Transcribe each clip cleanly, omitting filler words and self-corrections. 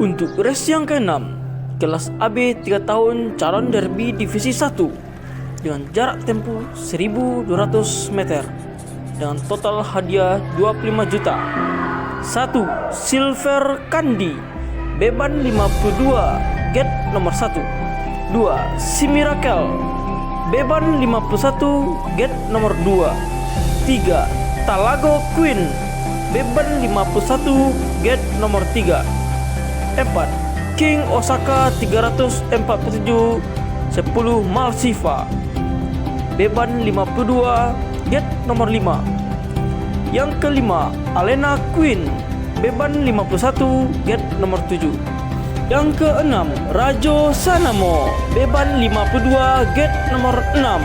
Untuk race yang ke-6, kelas AB 3 tahun calon derby divisi 1 dengan jarak tempuh 1200 meter dengan total hadiah 25 juta. 1. Silver Kandi, beban 52, gate nomor 1. 2. Simirakel, beban 51, gate nomor 2. 3. Talago Queen, beban 51, gate nomor 3. 4. King Osaka 347 10 Malsiva, beban 52, gate nomor 5. Yang kelima, Alena Queen, beban 51, gate nomor 7. Yang keenam, Rajo Sanamo, beban 52, gate nomor 6.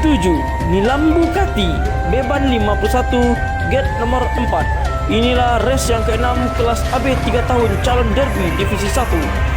7. Nilambu Kati, beban 51, gate nomor 4. Inilah race yang ke-6 kelas AB 3 tahun calon derby divisi 1.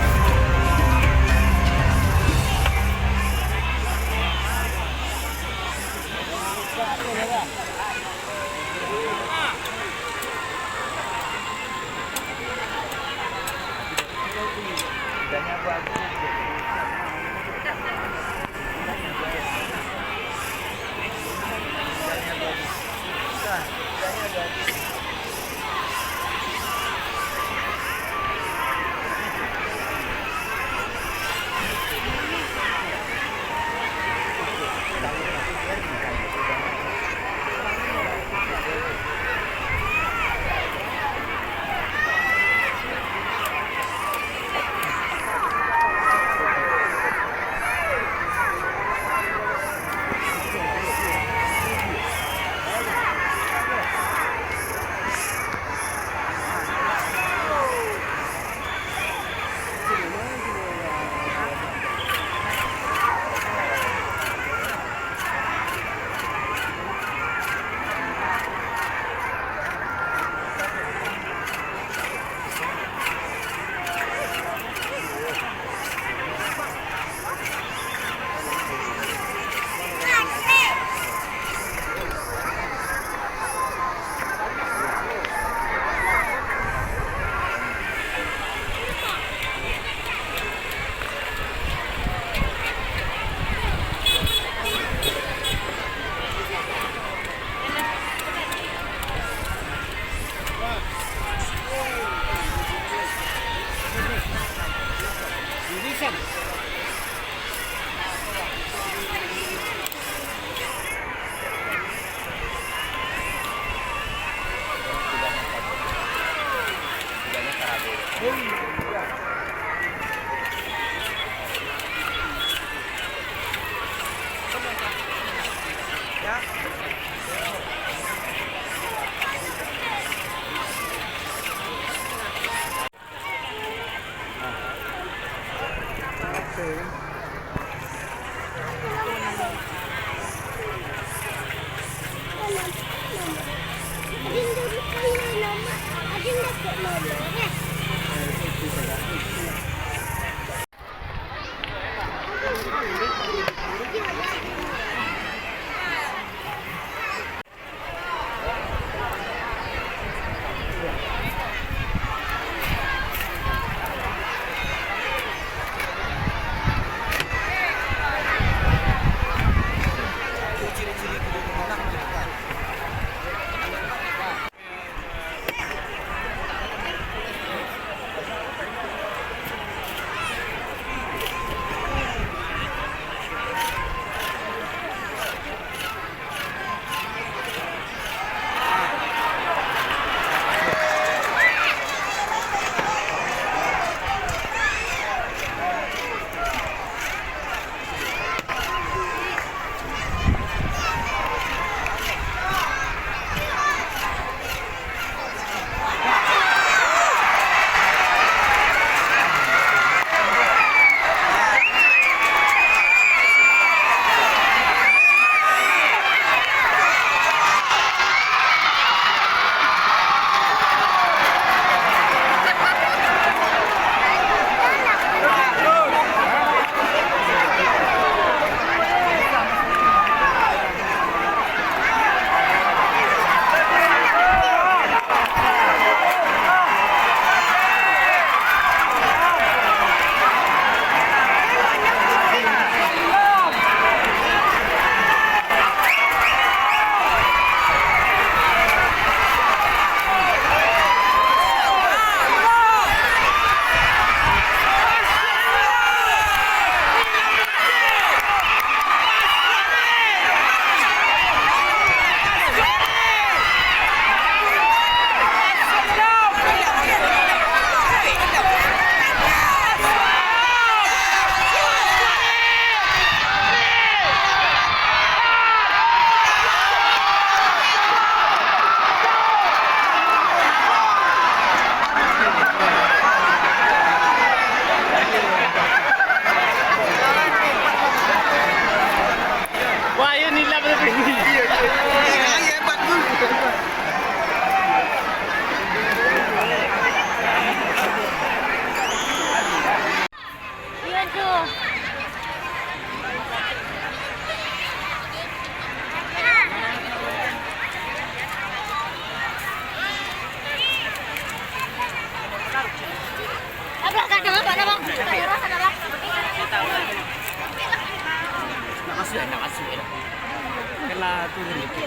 turun itu.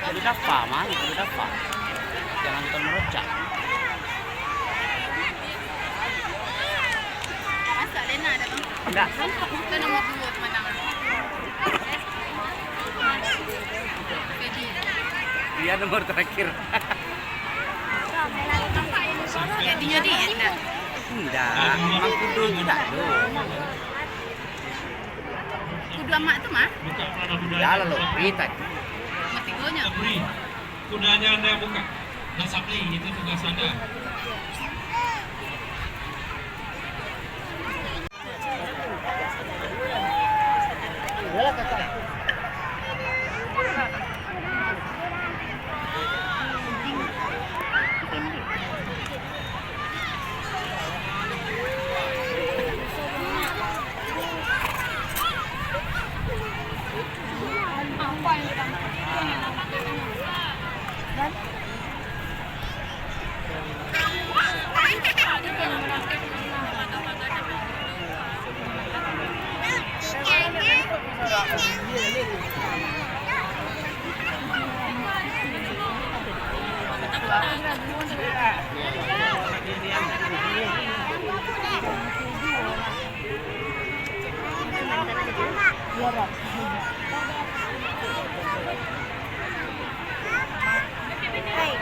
Jadi dapat mah, itu dapat. Jangan kita merocak. Masa Lena ada bang? Enggak. Kita nomor 2 kemenangan. Jadi Dia nomor terakhir. jadinya dia enggak. Enggak, Mang Kudu tidak tuh. Kudu amak tuh mah? Ya lalu kita. Mati gonya. Sabri, kudanya Anda yang buka. Nah, Sabri, itu tugas Anda. Hey,